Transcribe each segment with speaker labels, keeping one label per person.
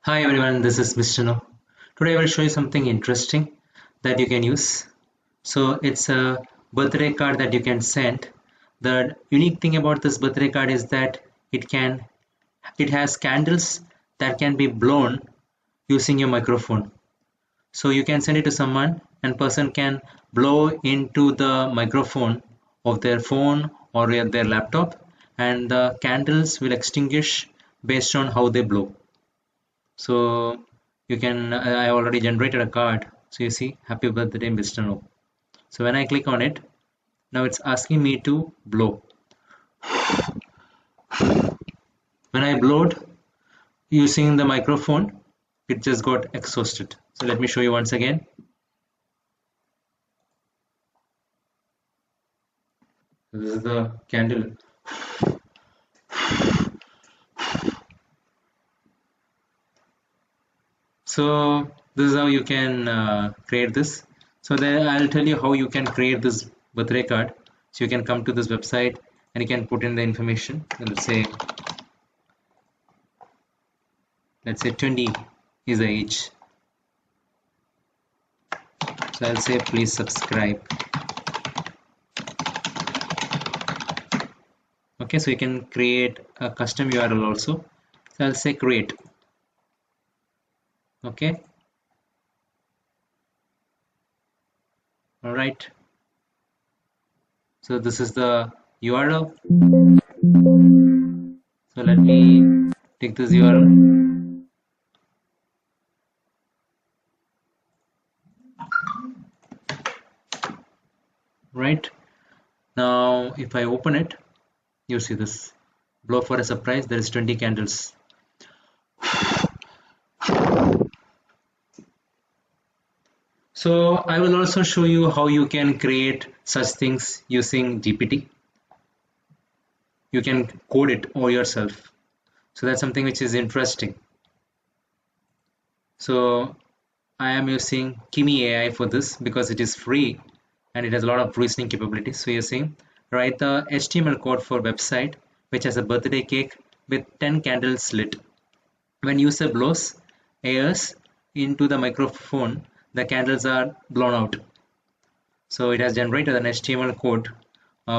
Speaker 1: Hi everyone, this is Mr. No. Today I will show you something interesting that you can use. So it's a birthday card that you can send. The unique thing about this birthday card is that it has candles that can be blown using your microphone. So you can send it to someone and person can blow into the microphone of their phone or their laptop, and the candles will extinguish based on how they blow. So you can, I already generated a card. So you see, happy birthday, Mr. No. So when I click on it, now it's asking me to blow. When I blowed using the microphone, it just got exhausted. So let me show you once again. This is the candle. So this is how you can create this. So then I'll tell you how you can create this birthday card. So you can come to this website and you can put in the information. Let's say 20 is the age. So I'll say please subscribe. Okay, so you can create a custom URL also. So I'll say create. Okay. All right. So this is the URL. So let me take this URL. Right. Now, if I open it, you see this. Blow for a surprise. There is 20 candles. So I will also show you how you can create such things using GPT. You can code it all yourself. So that's something which is interesting. So I am using KIMI AI for this because it is free and it has a lot of reasoning capabilities. So you're saying write the HTML code for website which has a birthday cake with 10 candles lit. When user blows airs into the microphone, the candles are blown out. So it has generated an HTML code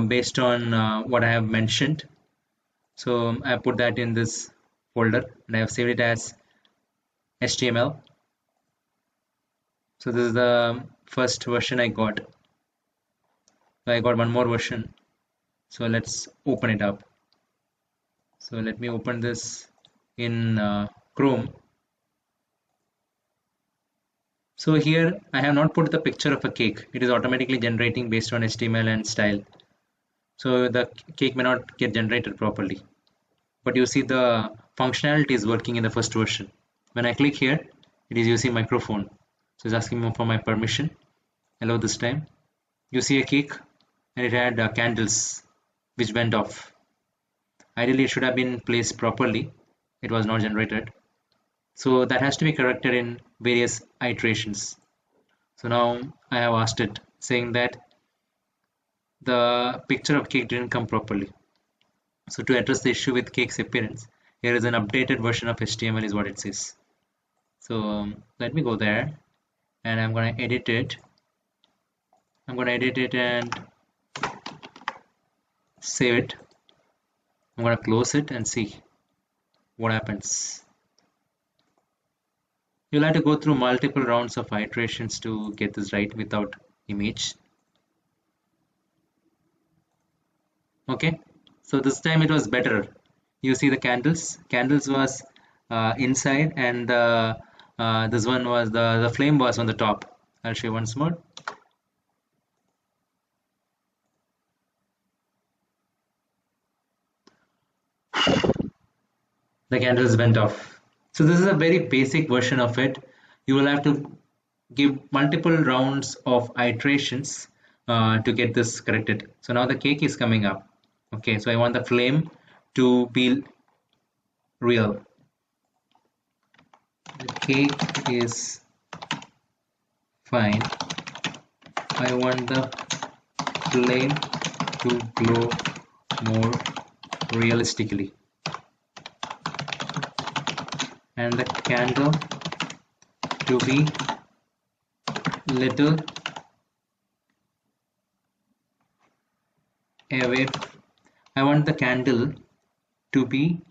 Speaker 1: based on what I have mentioned. So I put that in this folder and I have saved it as HTML. So this is the first version I got. So I got one more version. So let's open it up. So let me open this in Chrome. So here I have not put the picture of a cake. It is automatically generating based on HTML and style. So the cake may not get generated properly. But you see the functionality is working in the first version. When I click here, it is using microphone. So it's asking me for my permission. Hello this time. You see a cake and it had candles which went off. Ideally it should have been placed properly. It was not generated. So that has to be corrected in various iterations. So now I have asked it saying that the picture of cake didn't come properly. So to address the issue with cake's appearance, here is an updated version of HTML is what it says. So let me go there and I'm going to edit it. I'm going to edit it and save it. I'm going to close it and see what happens. You'll have to go through multiple rounds of iterations to get this right without image. Okay, so this time it was better. You see the candles. Candles was inside, and this one was the flame was on the top. I'll show you once more. The candles went off. So this is a very basic version of it. You will have to give multiple rounds of iterations to get this corrected. So now the cake is coming up. Okay, so I want the flame to be real. The cake is fine. I want the flame to glow more realistically. and the candle to be little away. I want the candle to be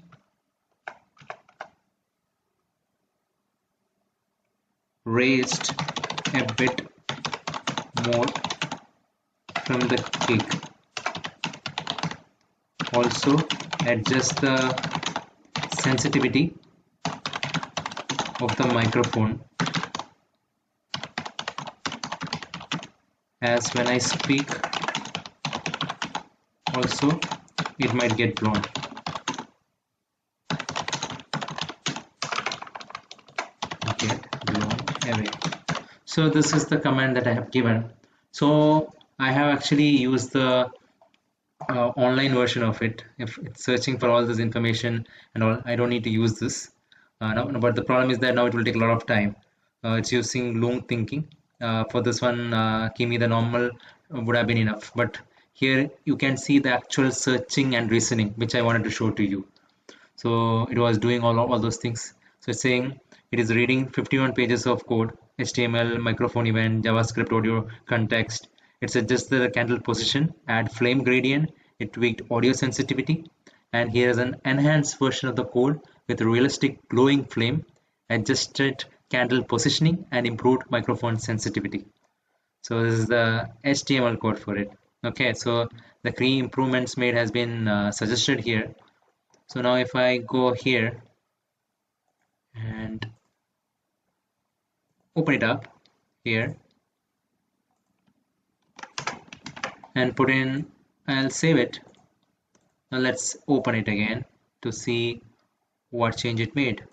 Speaker 1: raised a bit more from the cake. Also adjust the sensitivity of the microphone, as when I speak also it might get blown. Get blown away. So this is the command that I have given. So I have actually used the online version of it. If it's searching for all this information and all, I don't need to use this. But the problem is that now it will take a lot of time. It's using long thinking. For this one, Kimi, the normal would have been enough. But here you can see the actual searching and reasoning, which I wanted to show to you. So it was doing all those things. So it's saying it is reading 51 pages of code, HTML, microphone event, JavaScript, audio, context. It suggests the candle position, add flame gradient, it tweaked audio sensitivity, and here is an enhanced version of the code with realistic glowing flame, adjusted candle positioning, and improved microphone sensitivity. So this is the HTML code for it. Okay, so the key improvements made has been suggested here. So now if I go here and open it up here and put in, I'll save it. Now let's open it again to see what change it made.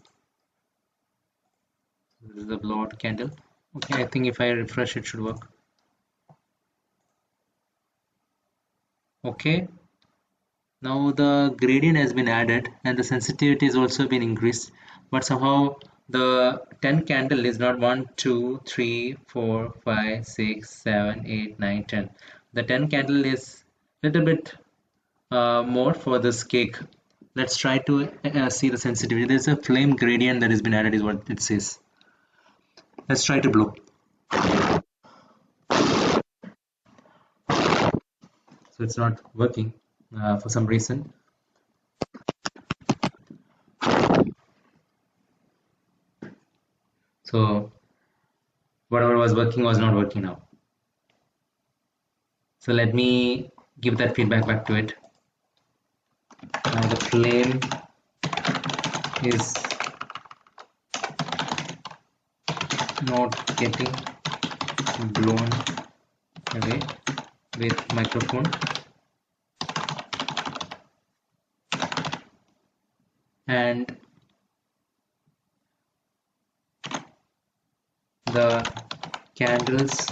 Speaker 1: This is the blowout candle. Okay, I think if I refresh it should work. Okay, now the gradient has been added and the sensitivity has also been increased, but somehow the 10 candle is not 1 2 3 4 5 6 7 8 9 10. The 10 candle is a little bit more for this cake. Let's try to see the sensitivity. There's a flame gradient that has been added is what it says. Let's try to blow. So it's not working for some reason. So whatever was working was not working now. So let me give that feedback back to it. Now the flame is not getting blown away with microphone, and the candles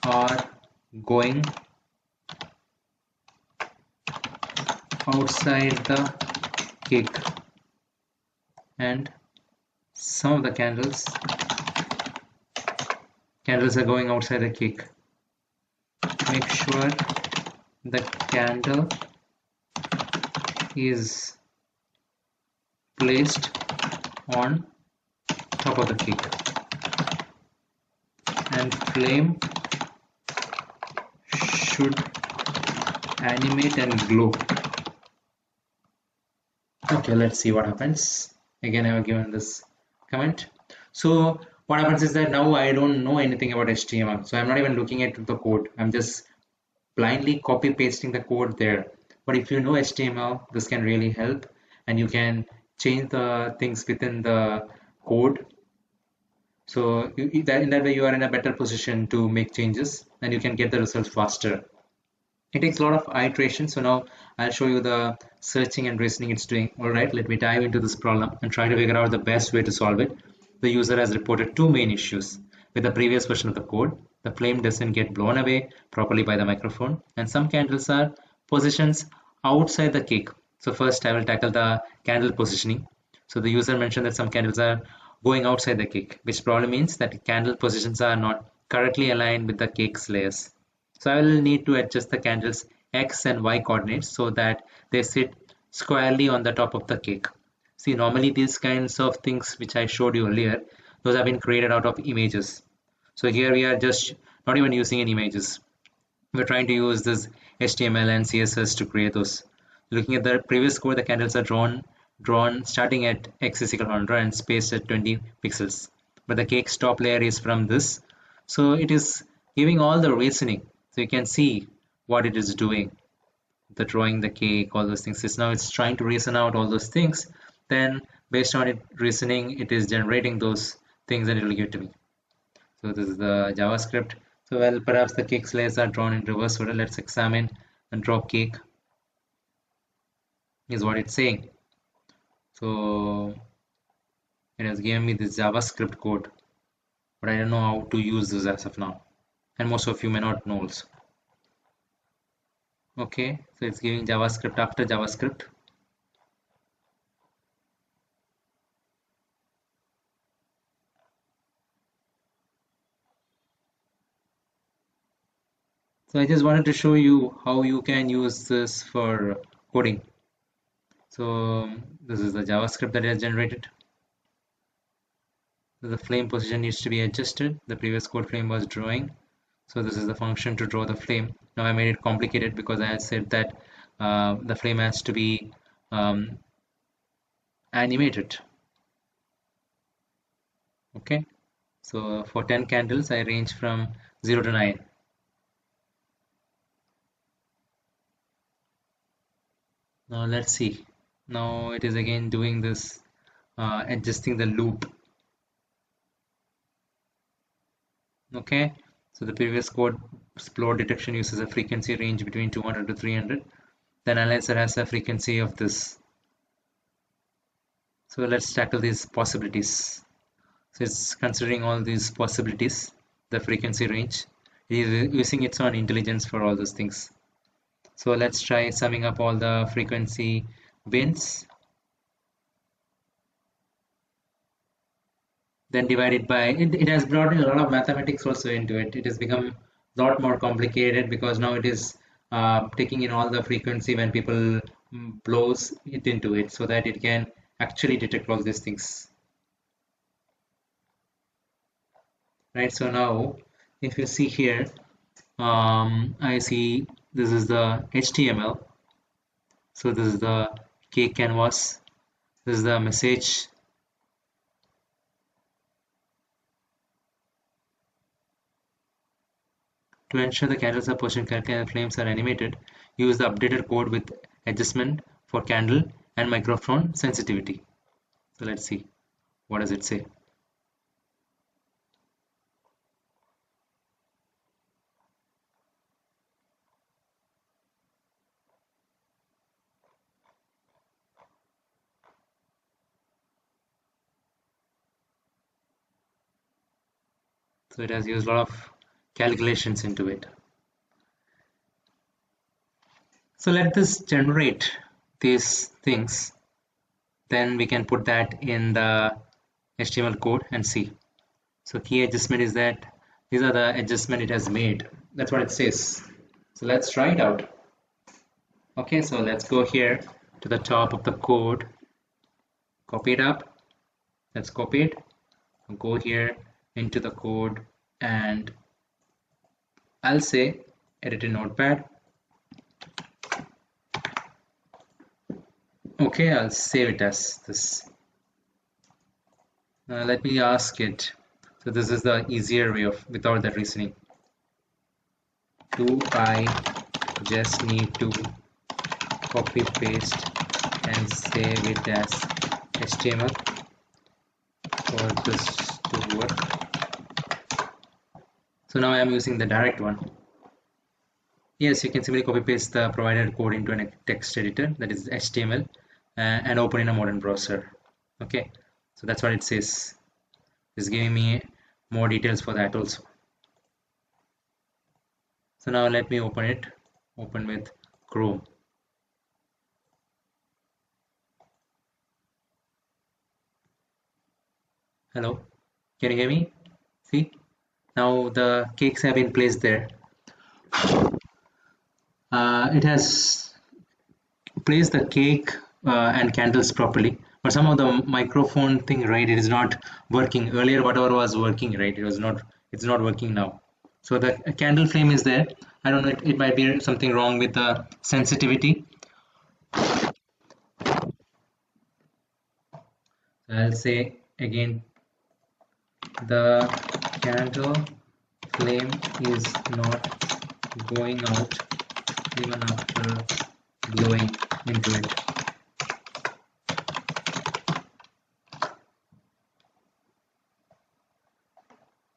Speaker 1: are going outside the cake, and some of the candles are going outside the cake. Make sure the candle is placed on top of the cake, and flame should animate and glow. Okay, let's see what happens. Again, I have given this comment. So what happens is that now I don't know anything about HTML, so I'm not even looking at the code. I'm just blindly copy pasting the code there. But if you know HTML, this can really help, and you can change the things within the code. So in that way you are in a better position to make changes and you can get the results faster. It takes a lot of iteration. So now I'll show you the searching and reasoning it's doing. All right, let me dive into this problem and try to figure out the best way to solve it. The user has reported two main issues. With the previous version of the code, the flame doesn't get blown away properly by the microphone, and some candles are positions outside the cake. So first I will tackle the candle positioning. So the user mentioned that some candles are going outside the cake, which probably means that candle positions are not correctly aligned with the cake's layers. So I will need to adjust the candles X and Y coordinates so that they sit squarely on the top of the cake. See, normally these kinds of things which I showed you earlier, those have been created out of images. So here we are just not even using any images. We're trying to use this HTML and CSS to create those. Looking at the previous code, the candles are drawn starting at x is equal to 100 and spaced at 20 pixels. But the cake's top layer is from this. So it is giving all the reasoning. So you can see what it is doing. The drawing the cake, all those things. It's trying to reason out all those things. Then based on it reasoning, it is generating those things and it will give to me. So this is the JavaScript. So well, perhaps the cake layers are drawn in reverse order. Let's examine and draw cake is what it's saying. So it has given me this JavaScript code, but I don't know how to use this as of now. And most of you may not know also. Okay, so it's giving JavaScript after JavaScript. So I just wanted to show you how you can use this for coding. So this is the JavaScript that has generated. So the flame position needs to be adjusted. The previous code flame was drawing. So this is the function to draw the flame. Now I made it complicated because I had said that the flame has to be animated. Okay, so for 10 candles I range from 0 to 9. Now let's see. Now it is again doing this adjusting the loop. Okay, so the previous code explode detection uses a frequency range between 200 to 300. The analyzer has a frequency of this. So let's tackle these possibilities. So it's considering all these possibilities, the frequency range. It is using its own intelligence for all those things. So let's try summing up all the frequency bins. Then divided by, it has brought in a lot of mathematics also into it. It has become a lot more complicated because now it is taking in all the frequency when people blows it into it so that it can actually detect all these things. Right, so now if you see here, I see this is the HTML. So this is the cake canvas. This is the message. To ensure the candles are positioned correctly and the flames are animated, use the updated code with adjustment for candle and microphone sensitivity. So let's see, what does it say? So it has used a lot of calculations into it. So let this generate these things. Then we can put that in the HTML code and see. So key adjustment is that these are the adjustment it has made. That's what it says. So let's try it out. Okay, so let's go here to the top of the code, copy it up. Let's copy it, go here into the code, and I'll say edit in notepad. Okay, I'll save it as this. Let me ask it. So this is the easier way of without that reasoning. Do I just need to copy paste and save it as HTML for this to work? So now I am using the direct one. Yes, you can simply copy paste the provided code into a text editor, that is HTML, and open in a modern browser. Okay, so that's what it says. It's giving me more details for that also. So now let me open it. Open with Chrome. Hello, can you hear me? See, now the cakes have been placed there. It has placed the cake and candles properly, but somehow the microphone thing, right, it is not working. Earlier whatever was working, right, it's not working now. So the candle flame is there. I don't know, it might be something wrong with the sensitivity. I'll say again, the candle flame is not going out even after blowing into it.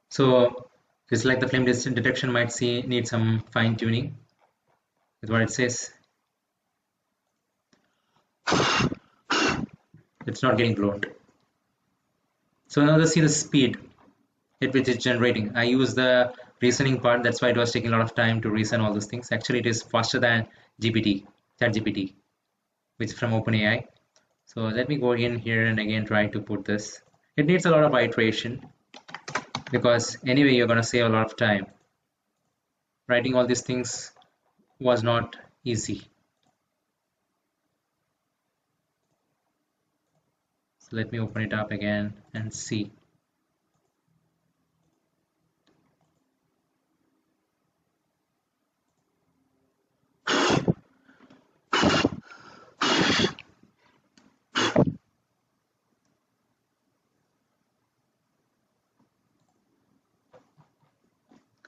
Speaker 1: So it's like the flame detection might need some fine tuning, is what it says. It's not getting blown. So now let's see the speed at which it's generating. I use the reasoning part, that's why it was taking a lot of time to reason all those things. Actually it is faster than ChatGPT, which is from OpenAI. So let me go in here and again try to put this. It needs a lot of iteration because anyway you're going to save a lot of time. Writing all these things was not easy. So let me open it up again and see.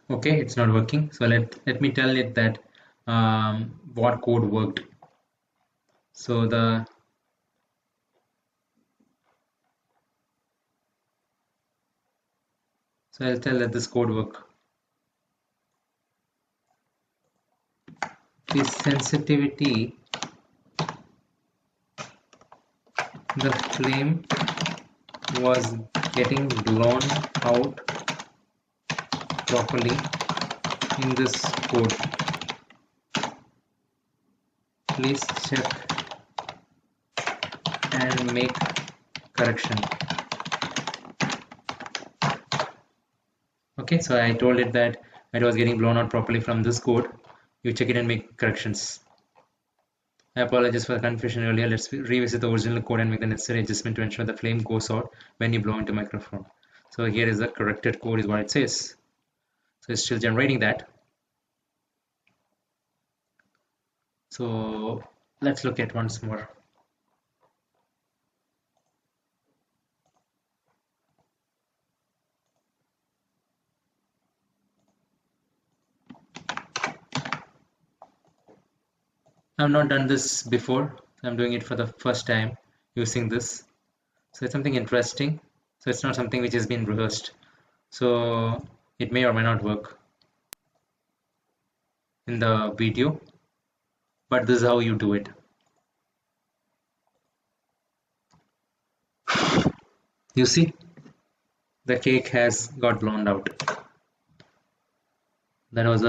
Speaker 1: Okay, it's not working. So let me tell it that what code worked. So I'll tell that this code work. The sensitivity, the flame was getting blown out properly in this code. Please check and make correction. Okay, so I told it that it was getting blown out properly from this code. You check it and make corrections. I apologize for the confusion earlier. Let's revisit the original code and make the necessary adjustment to ensure the flame goes out when you blow into microphone. So here is the corrected code, is what it says. So it's still generating that. So let's look at once more. I've not done this before. I'm doing it for the first time using this. So it's something interesting. So it's not something which has been rehearsed. So it may or may not work in the video, but this is how you do it. You see, the cake has got blown out. That was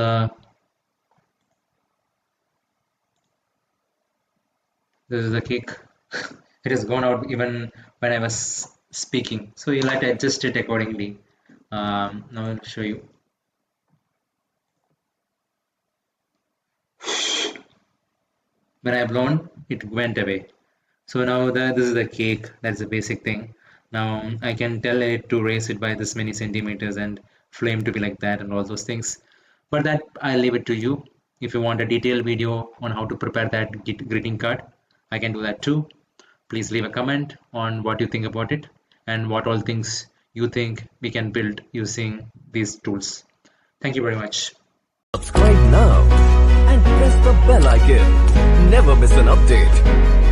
Speaker 1: this is the cake. It has gone out even when I was speaking. So you'll have to adjust it accordingly. Now I'll show you. When I blown, it went away. So now this is the cake. That's the basic thing. Now I can tell it to raise it by this many centimeters and flame to be like that and all those things. But that I'll leave it to you. If you want a detailed video on how to prepare that greeting card, I can do that too. Please leave a comment on what you think about it and what all things you think we can build using these tools. Thank you very much.
Speaker 2: Subscribe now and press the bell icon. Never miss an update.